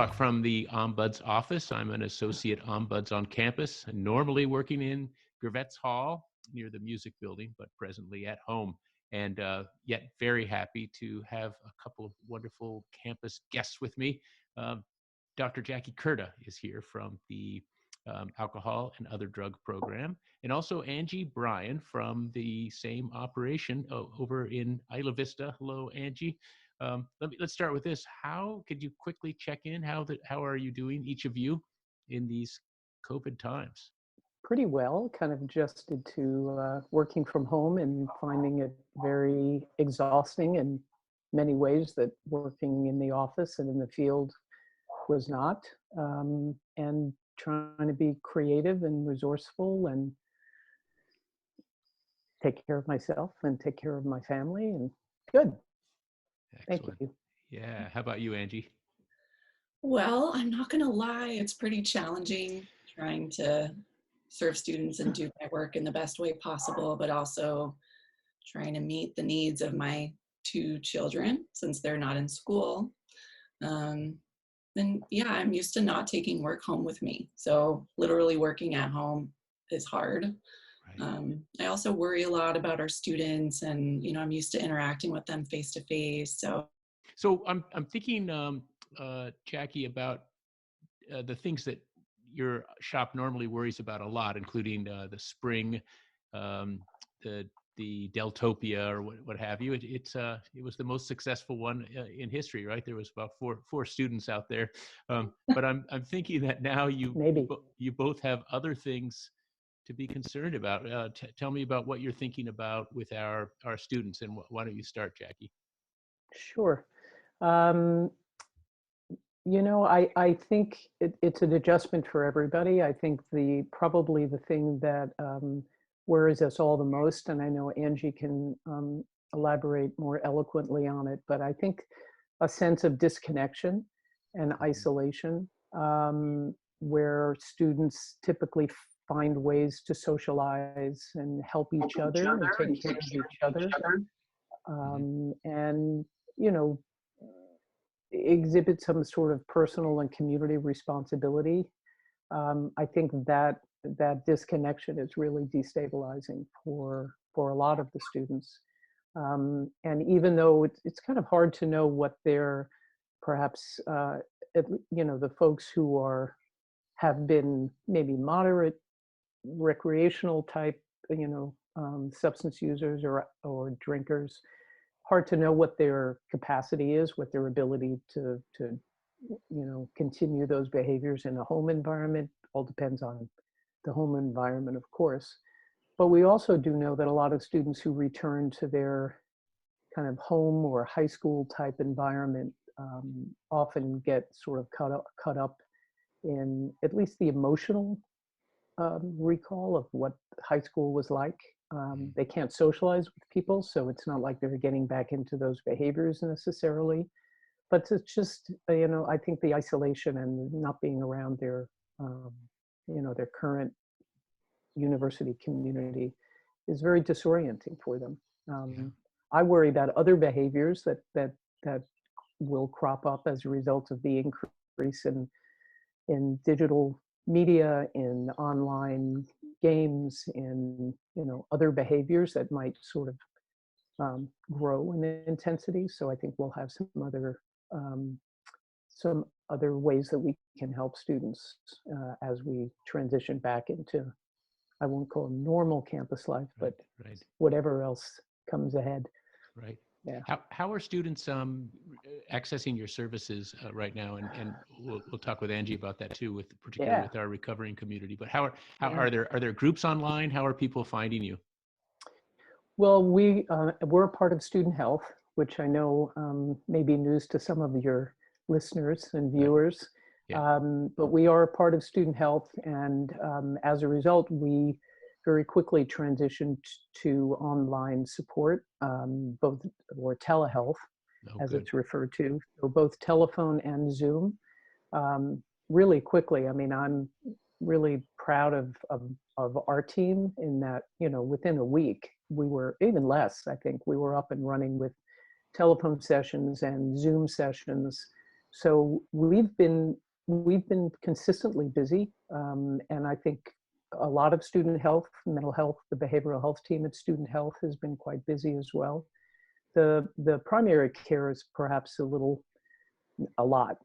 talk from the Ombuds office. I'm an associate ombuds on campus, normally working in Gravette's Hall near the music building, but presently at home. And yet very happy to have a couple of wonderful campus guests with me. Dr. Jackie Kurta is here from the Alcohol and Other Drug Program, and also Angie Bryan from the same operation over in Isla Vista. Hello, Angie. Let's start with this. How could you quickly check in? How are you doing, each of you, in these COVID times? Pretty well, kind of adjusted to working from home and finding it very exhausting in many ways that working in the office and in the field was not, and trying to be creative and resourceful and take care of myself and take care of my family, and good. Excellent. Thank you. Yeah. How about you, Angie? Well, I'm not going to lie, it's pretty challenging trying to serve students and do my work in the best way possible, but also trying to meet the needs of my two children since they're not in school. And yeah, I'm used to not taking work home with me. So literally working at home is hard. Right. I also worry a lot about our students, and I'm used to interacting with them face to face. So I'm thinking, Jackie, about the things that your shop normally worries about a lot, including the spring, the Deltopia, or what have you. It was the most successful one in history, right? There was about four students out there. But I'm thinking that now you both have other things to be concerned about. Tell me about what you're thinking about with our students, and why don't you start, Jackie? Sure. I think it's an adjustment for everybody. I think probably the thing that worries us all the most, and I know Angie can elaborate more eloquently on it, but I think a sense of disconnection and isolation, where students typically find ways to socialize and help each other and take care of each other, and exhibit some sort of personal and community responsibility. I think that disconnection is really destabilizing for a lot of the students. And even though it's kind of hard to know what they're perhaps, the folks who have been maybe moderate recreational type, substance users or drinkers, hard to know what their capacity is, what their ability to continue those behaviors in a home environment. All depends on the home environment, of course. But we also do know that a lot of students who return to their kind of home or high school type environment often get sort of cut up in at least the emotional recall of what high school was like. They can't socialize with people, so it's not like they're getting back into those behaviors necessarily. But it's just, I think the isolation and not being around their current university community is very disorienting for them. I worry about other behaviors that will crop up as a result of the increase in digital media, in online games, in other behaviors that might sort of grow in intensity. So I think we'll have some other ways that we can help students as we transition back into, I won't call it normal campus life, but whatever else comes ahead. Right. Yeah. How are students accessing your services right now? And we'll talk with Angie about that too, particularly with our recovering community. But are there groups online? How are people finding you? Well, we're a part of Student Health, which I know may be news to some of your listeners and viewers. Right. Yeah. But we are a part of Student Health, and as a result, we very quickly transitioned to online support, or telehealth, as it's referred to. So both telephone and Zoom, really quickly. I mean, I'm really proud of our team in that, within a week, we were, even less, I think, we were up and running with telephone sessions and Zoom sessions So we've been consistently busy, and I think a lot of student health, mental health, the behavioral health team at student health has been quite busy as well. The primary care is perhaps a lot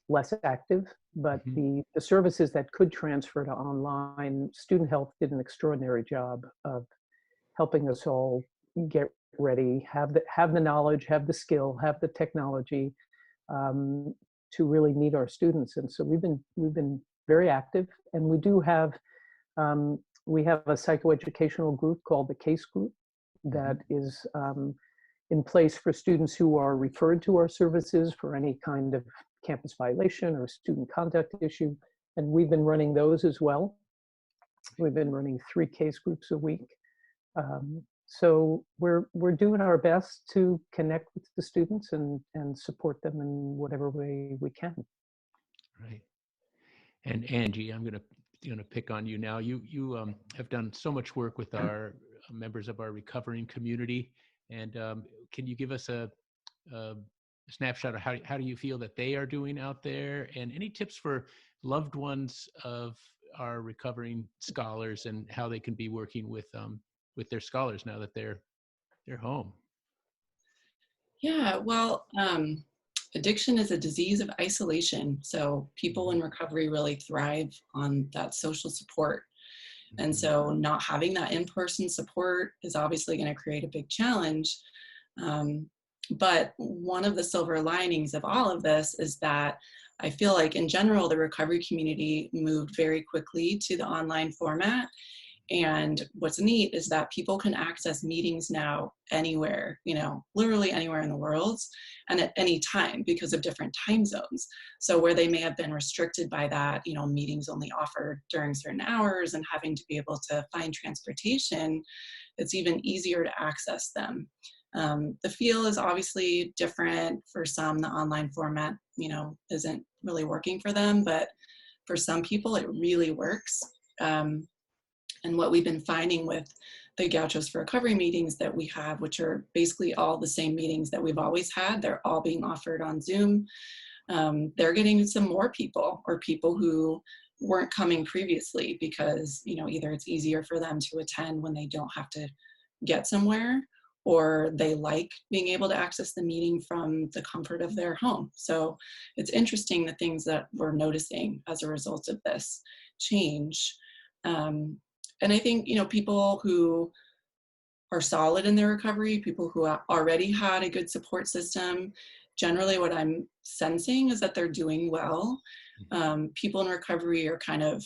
less active, but the services that could transfer to online, student health did an extraordinary job of helping us all get ready, have the knowledge, have the skill, have the technology, to really meet our students. And so we've been very active, and we have a psychoeducational group called the CASE group that is in place for students who are referred to our services for any kind of campus violation or student conduct issue. And we've been running those as well. We've been running 3 CASE groups a week. So we're doing our best to connect with the students and support them in whatever way we can. Right. And Angie, I'm gonna pick on you now. You have done so much work with our members of our recovering community, and can you give us a snapshot of how do you feel that they are doing out there, and any tips for loved ones of our recovering scholars and how they can be working with their scholars now that they're home? Yeah, well, addiction is a disease of isolation. So people in recovery really thrive on that social support. And so not having that in-person support is obviously going to create a big challenge. But one of the silver linings of all of this is that I feel like in general, the recovery community moved very quickly to the online format. And what's neat is that people can access meetings now anywhere, literally anywhere in the world and at any time because of different time zones. So where they may have been restricted by that, meetings only offered during certain hours and having to be able to find transportation, it's even easier to access them. The feel is obviously different for some. The online format, isn't really working for them, but for some people it really works. And what we've been finding with the Gauchos for Recovery meetings that we have, which are basically all the same meetings that we've always had, they're all being offered on Zoom. They're getting some more people or people who weren't coming previously because, either it's easier for them to attend when they don't have to get somewhere, or they like being able to access the meeting from the comfort of their home. So it's interesting the things that we're noticing as a result of this change. And I think, people who are solid in their recovery, people who already had a good support system, generally what I'm sensing is that they're doing well. People in recovery are kind of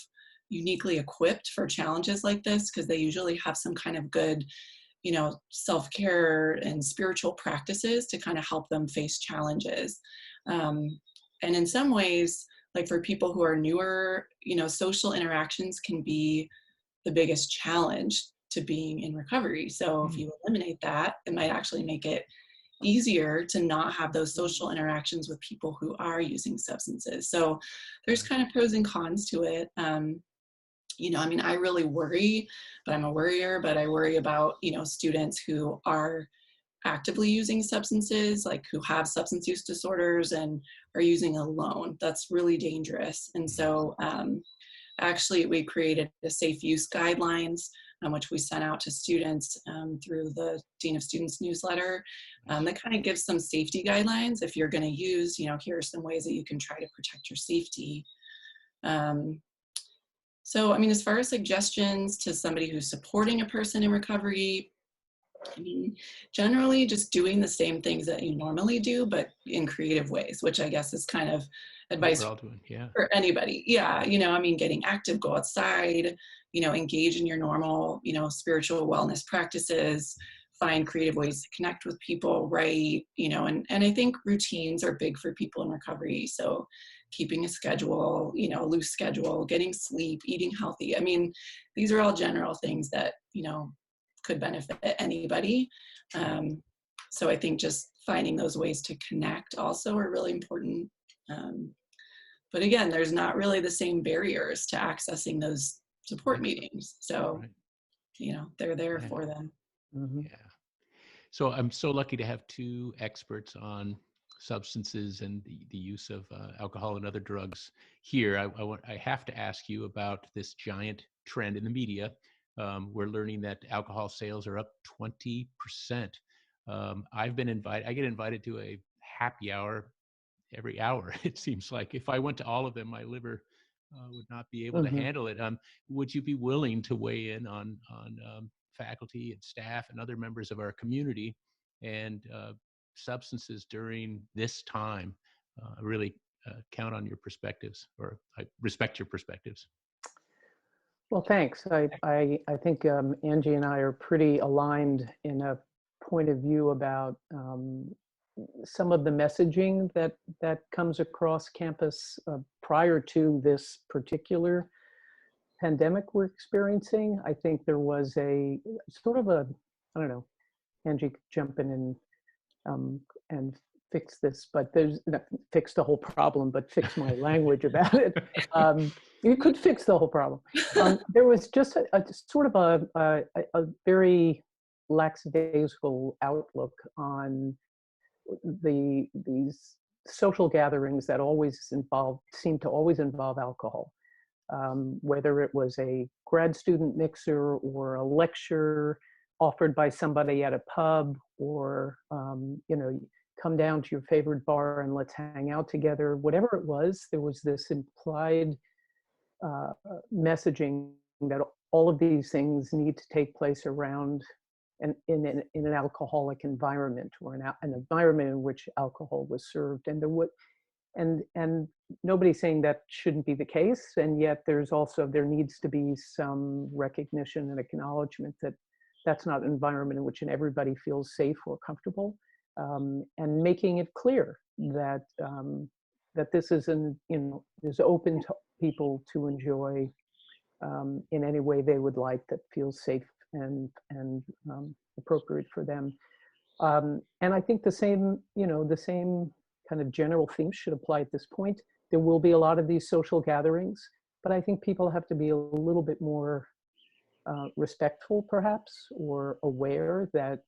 uniquely equipped for challenges like this because they usually have some kind of good, self-care and spiritual practices to kind of help them face challenges. And in some ways, like for people who are newer, social interactions can be the biggest challenge to being in recovery. So if you eliminate that, it might actually make it easier to not have those social interactions with people who are using substances. So there's kind of pros and cons to it. I really worry, but I'm a worrier, but I worry about, students who are actively using substances, like who have substance use disorders and are using alone. That's really dangerous. And so actually, we created a safe use guidelines, which we sent out to students through the Dean of Students newsletter. That kind of gives some safety guidelines. If you're going to use, here are some ways that you can try to protect your safety. So, as far as suggestions to somebody who's supporting a person in recovery, generally just doing the same things that you normally do, but in creative ways, which I guess is kind of advice for anybody. Yeah. Getting active, go outside, engage in your normal, spiritual wellness practices, find creative ways to connect with people, write, and I think routines are big for people in recovery. So keeping a schedule, loose schedule, getting sleep, eating healthy. These are all general things that, could benefit anybody. So I think just finding those ways to connect also are really important. But again, there's not really the same barriers to accessing those support meetings. So, they're there for them. Yeah. So I'm so lucky to have 2 experts on substances and the use of alcohol and other drugs here, I have to ask you about this giant trend in the media. We're learning that alcohol sales are up 20%. I've been invited, I get invited to a happy hour every hour. It seems like if I went to all of them, my liver would not be able to Mhm. handle it. Would you be willing to weigh in on faculty and staff and other members of our community and substances during this time? Really count on your perspectives, or I respect your perspectives. Well, thanks. I think Angie and I are pretty aligned in a point of view about some of the messaging that comes across campus prior to this particular pandemic we're experiencing. I think there was a sort of a, I don't know, Angie could jump in and fix this, but there's not fix the whole problem, but fix my language about it. You could fix the whole problem. There was just a sort of a very lackadaisical outlook on these social gatherings that seem to always involve alcohol. Whether it was a grad student mixer or a lecture offered by somebody at a pub, or come down to your favorite bar and let's hang out together. Whatever it was, there was this implied messaging that all of these things need to take place around in an alcoholic environment, or an environment in which alcohol was served. And and nobody's saying that shouldn't be the case, and yet there needs to be some recognition and acknowledgement that that's not an environment in which everybody feels safe or comfortable, and making it clear that that this is is open to people to enjoy in any way they would like, that feels safe and appropriate for them. And I think the same kind of general themes should apply at this point. There will be a lot of these social gatherings, but I think people have to be a little bit more respectful, perhaps, or aware that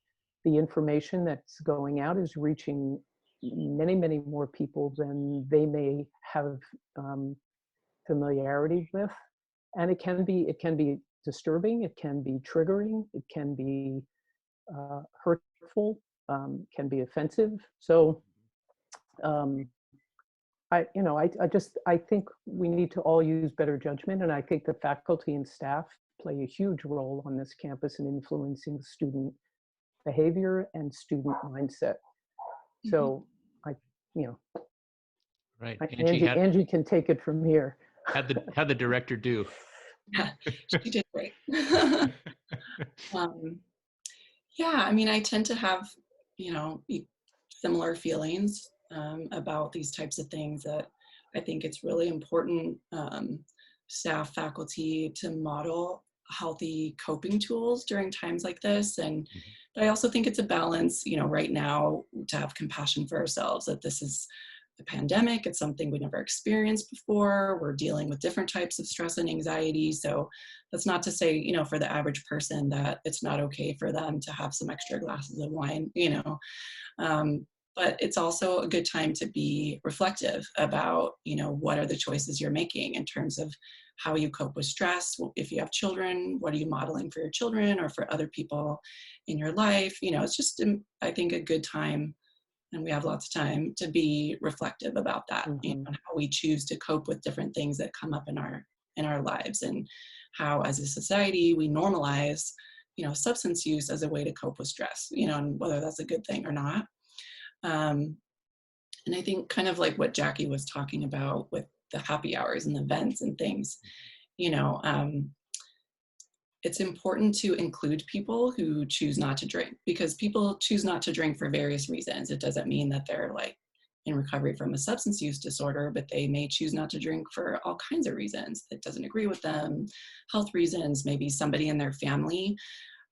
the information that's going out is reaching many, many more people than they may have familiarity with. And it can be disturbing, it can be triggering, it can be hurtful, can be offensive. So I think we need to all use better judgment, and I think the faculty and staff play a huge role on this campus in influencing student behavior and student mindset. So Right, Angie can take it from here. How'd the director do? Yeah, she did great. Yeah, I mean, I tend to have, similar feelings about these types of things, that I think it's really important, staff, faculty, to model healthy coping tools during times like this. And but I also think it's a balance, right now, to have compassion for ourselves, that this is the pandemic. It's something we never experienced before. We're dealing with different types of stress and anxiety. So that's not to say, for the average person, that it's not okay for them to have some extra glasses of wine, but it's also a good time to be reflective about, what are the choices you're making in terms of how you cope with stress. If you have children, what are you modeling for your children or for other people in your life? It's just, I think, a good time, and we have lots of time to be reflective about that, and how we choose to cope with different things that come up in our lives, and how, as a society, we normalize, substance use as a way to cope with stress, and whether that's a good thing or not. And I think, kind of like what Jackie was talking about with the happy hours and events and things, it's important to include people who choose not to drink, because people choose not to drink for various reasons. It doesn't mean that they're in recovery from a substance use disorder, but they may choose not to drink for all kinds of reasons that doesn't agree with them, health reasons. Maybe somebody in their family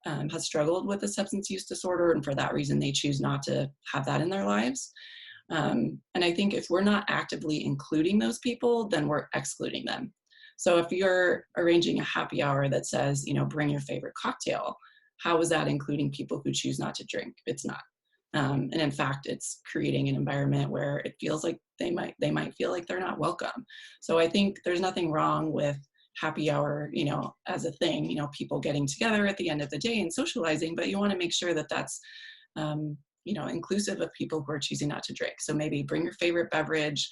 has struggled with a substance use disorder, and for that reason, they choose not to have that in their lives. And I think if we're not actively including those people, then we're excluding them. So if you're arranging a happy hour that says, bring your favorite cocktail, how is that including people who choose not to drink? It's not. And in fact, it's creating an environment where it feels like they might feel like they're not welcome. So I think there's nothing wrong with happy hour, as a thing, people getting together at the end of the day and socializing, but you want to make sure that that's, inclusive of people who are choosing not to drink. So maybe bring your favorite beverage,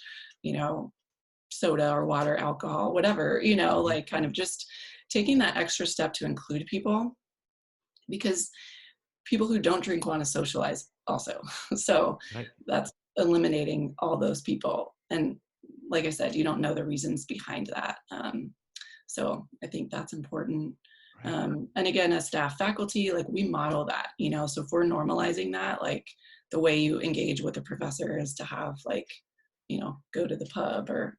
soda or water, alcohol, whatever, like kind of just taking that extra step to include people, because people who don't drink want to socialize also. So Right. that's eliminating all those people. And like I said, you don't know the reasons behind that. So I think that's important. Right. And again, as staff, faculty, like we model that, so if we're normalizing that, like the way you engage with a professor is to have like, go to the pub or,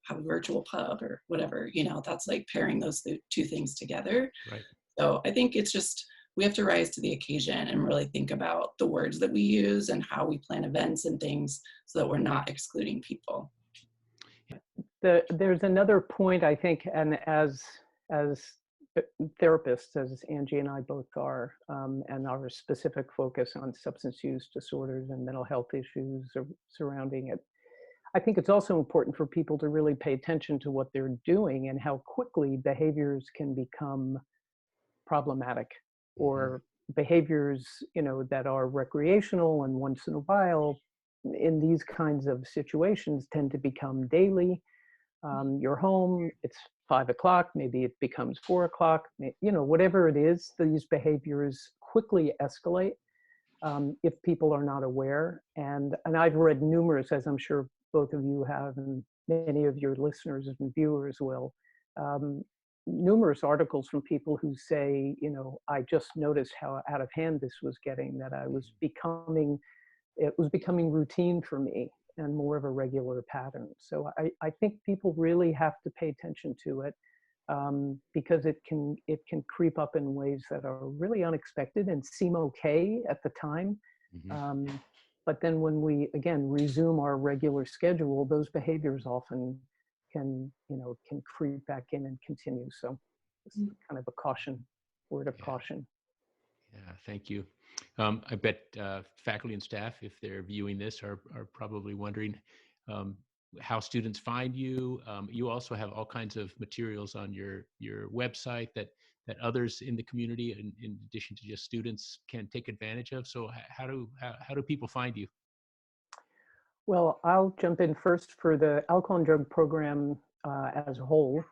have a virtual pub or whatever, that's like pairing those two things together. Right. So I think it's just, we have to rise to the occasion and really think about the words that we use and how we plan events and things so that we're not excluding people. There's another point, I think, and as therapists, as Angie and I both are, and our specific focus on substance use disorders and mental health issues surrounding it, I think it's also important for people to really pay attention to what they're doing and how quickly behaviors can become problematic, or behaviors, that are recreational and once in a while in these kinds of situations tend to become daily. You're home, it's 5 o'clock, maybe it becomes 4 o'clock, whatever it is, these behaviors quickly escalate if people are not aware. And I've read numerous, as I'm sure both of you have, and many of your listeners and viewers will, numerous articles from people who say, I just noticed how out of hand this was getting, that it was becoming routine for me and more of a regular pattern. So I think people really have to pay attention to it, because it can creep up in ways that are really unexpected and seem okay at the time. But then when we, again, resume our regular schedule, those behaviors often can creep back in and continue. So it's kind of a word of caution. Yeah, thank you. I bet faculty and staff, if they're viewing this, are probably wondering how students find you. You also have all kinds of materials on your website that others in the community, in addition to just students, can take advantage of. So how do people find you? Well, I'll jump in first for the alcohol and drug program as a whole.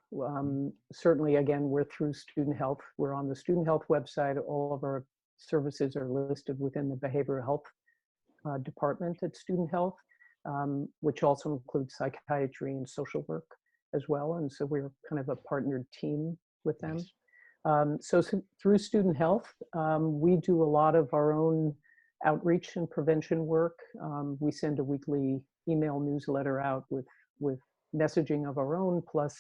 Certainly, again, we're through Student Health. We're on the Student Health website. All of our services are listed within the behavioral health department at Student Health, which also includes psychiatry and social work as well. And so we're kind of a partnered team with them. Nice. So through Student Health, we do a lot of our own outreach and prevention work. We send a weekly email newsletter out with messaging of our own, plus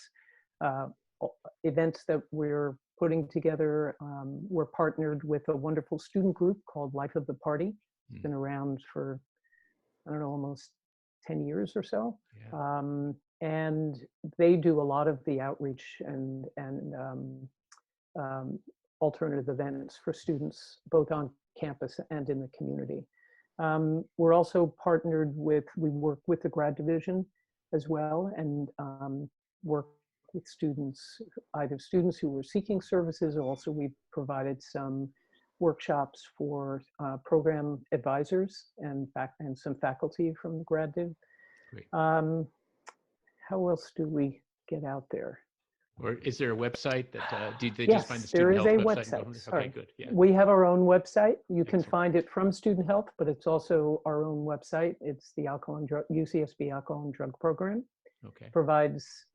events that we're putting together. We're partnered with a wonderful student group called Life of the Party. It's been around for, I don't know, almost 10 years or so. Yeah. And they do a lot of the outreach and alternative events for students, both on campus and in the community. We're also partnered with, we work with the grad division as well, and work with students, either students who were seeking services, or also we've provided some workshops for program advisors and some faculty from the grad div. Great. How else do we get out there? Or is there a website that do they yes, just find the Student Health website? Yes, there is a website. Okay, good. Yeah. We have our own website. You can Excellent. find it from Student Health, but it's also our own website. It's the UCSB Alcohol and Drug Program. Okay. Provides,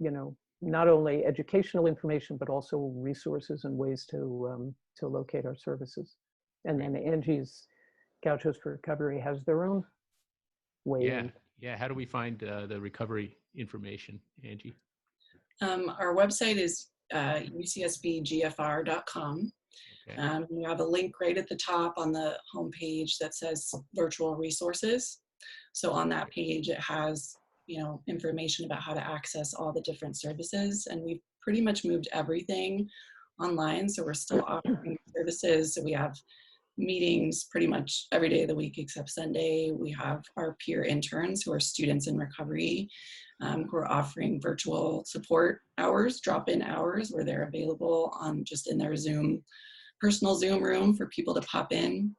not only educational information, but also resources and ways to locate our services. And then Angie's Gauchos for Recovery has their own way. Yeah. Yeah. How do we find the recovery information, Angie? Our website is ucsbgfr.com. Okay. We have a link right at the top on the homepage that says virtual resources. So on that page, it has, information about how to access all the different services. And we've pretty much moved everything online. So we're still offering services. So we have meetings pretty much every day of the week except Sunday. We have our peer interns who are students in recovery who are offering virtual support hours, drop-in hours, where they're available just in their personal Zoom room for people to pop in.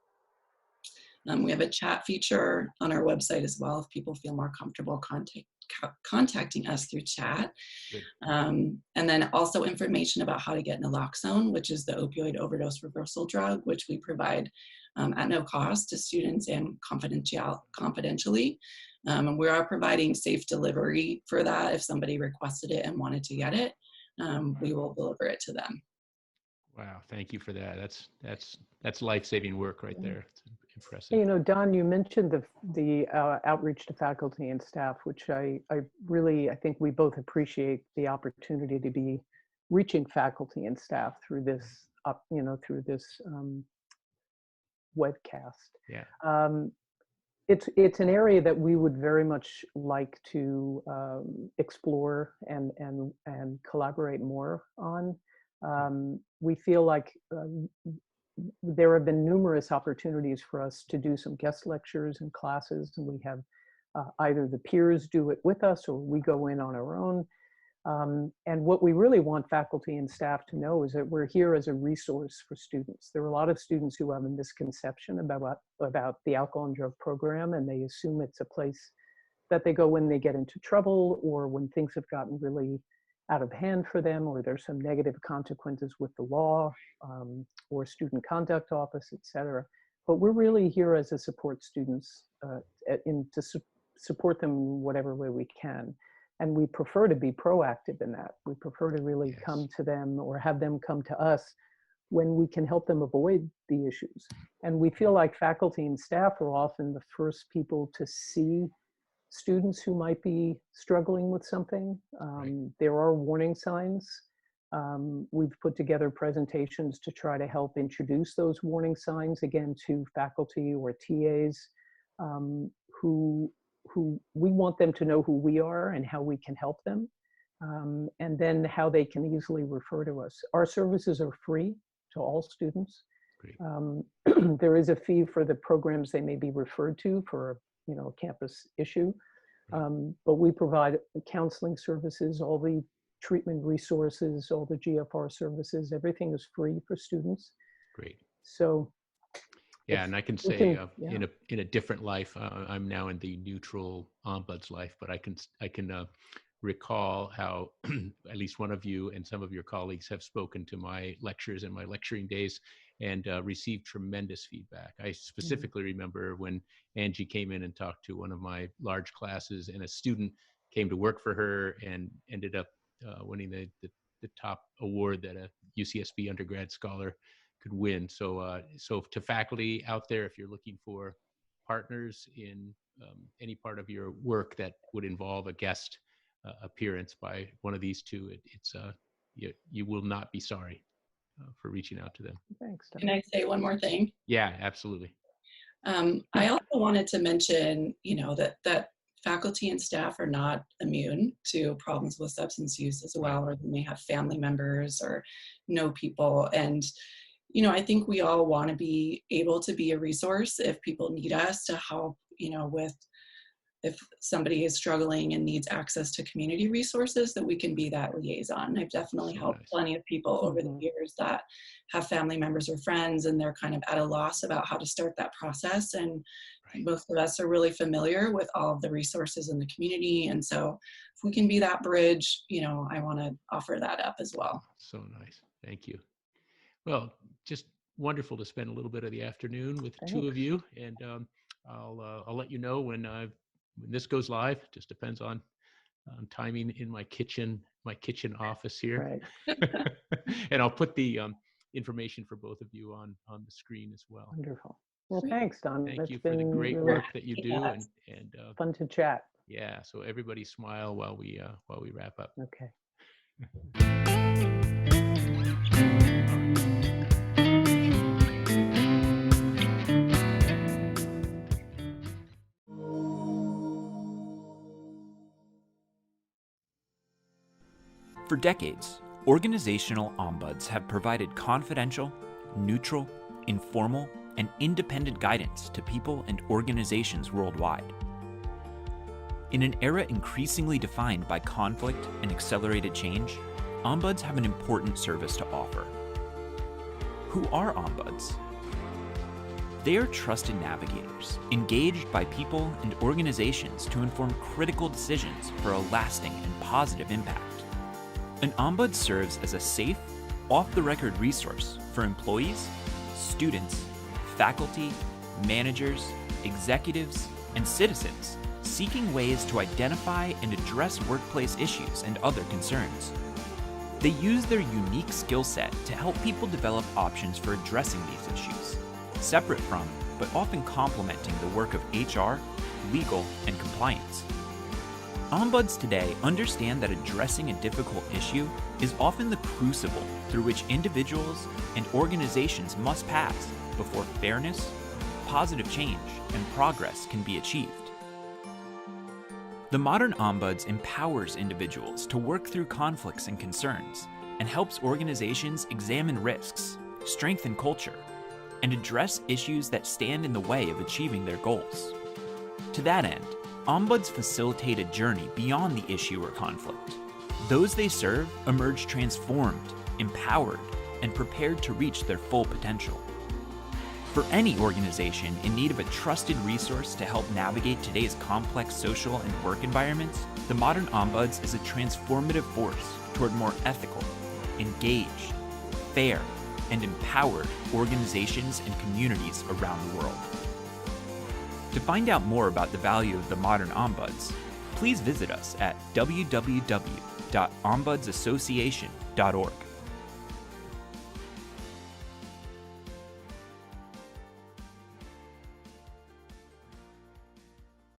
We have a chat feature on our website as well if people feel more comfortable contacting us through chat. And then also information about how to get naloxone, which is the opioid overdose reversal drug, which we provide at no cost to students and confidentially. And we are providing safe delivery for that. If somebody requested it and wanted to get it, we will deliver it to them. Wow, thank you for that. That's life-saving work right there. It's impressive. You know, Don, you mentioned the outreach to faculty and staff, which I think we both appreciate the opportunity to be reaching faculty and staff through this webcast. Yeah. It's an area that we would very much like to explore and collaborate more on. We feel like there have been numerous opportunities for us to do some guest lectures and classes, and we have either the peers do it with us or we go in on our own. And what we really want faculty and staff to know is that we're here as a resource for students. There are a lot of students who have a misconception about the alcohol and drug program, and they assume it's a place that they go when they get into trouble or when things have gotten really out of hand for them, or there's some negative consequences with the law or student conduct office, et cetera. But we're really here as a support students to support them in whatever way we can. And we prefer to be proactive in that. We prefer to really come to them or have them come to us when we can help them avoid the issues. And we feel like faculty and staff are often the first people to see students who might be struggling with something. There are warning signs. We've put together presentations to try to help introduce those warning signs again to faculty or TAs who we want them to know who we are and how we can help them, and then how they can easily refer to us. Our services are free to all students. There is a fee for the programs they may be referred to for a campus issue, but we provide counseling services, all the treatment resources, all the GFR services, everything is free for students. Great. So yeah, and I can say in a different life, I'm now in the neutral Ombuds life, but I can recall how at least one of you and some of your colleagues have spoken to my lectures and my lecturing days and received tremendous feedback. I specifically remember when Angie came in and talked to one of my large classes, and a student came to work for her and ended up winning the top award that a UCSB undergrad scholar could win. So to faculty out there, if you're looking for partners in any part of your work that would involve a guest appearance by one of these two, you will not be sorry for reaching out to them. Thanks, Don. Can I say one more thing? Yeah, absolutely. I also wanted to mention, that faculty and staff are not immune to problems with substance use as well, or they may have family members or know people. And I think we all want to be able to be a resource if people need us to help, if somebody is struggling and needs access to community resources, that we can be that liaison. I've definitely helped plenty of people over the years that have family members or friends, and they're kind of at a loss about how to start that process. And most of us are really familiar with all of the resources in the community. And so if we can be that bridge, I want to offer that up as well. So nice. Thank you. Well, just wonderful to spend a little bit of the afternoon with the two of you, and I'll let you know when this goes live. Just depends on timing in my kitchen office here, and I'll put the information for both of you on the screen as well. Wonderful. Well, thanks, Don. Thank you for the great work that you do, and fun to chat. Yeah. So everybody smile while we wrap up. Okay. For decades, organizational ombuds have provided confidential, neutral, informal, and independent guidance to people and organizations worldwide. In an era increasingly defined by conflict and accelerated change, ombuds have an important service to offer. Who are ombuds? They are trusted navigators, engaged by people and organizations to inform critical decisions for a lasting and positive impact. An ombud serves as a safe, off-the-record resource for employees, students, faculty, managers, executives, and citizens seeking ways to identify and address workplace issues and other concerns. They use their unique skill set to help people develop options for addressing these issues, separate from, but often complementing the work of HR, legal, and compliance. Ombuds today understand that addressing a difficult issue is often the crucible through which individuals and organizations must pass before fairness, positive change, and progress can be achieved. The modern ombuds empowers individuals to work through conflicts and concerns and helps organizations examine risks, strengthen culture, and address issues that stand in the way of achieving their goals. To that end, ombuds facilitate a journey beyond the issue or conflict. Those they serve emerge transformed, empowered, and prepared to reach their full potential. For any organization in need of a trusted resource to help navigate today's complex social and work environments, the modern ombuds is a transformative force toward more ethical, engaged, fair, and empowered organizations and communities around the world. To find out more about the value of the modern ombuds, please visit us at www.ombudsassociation.org.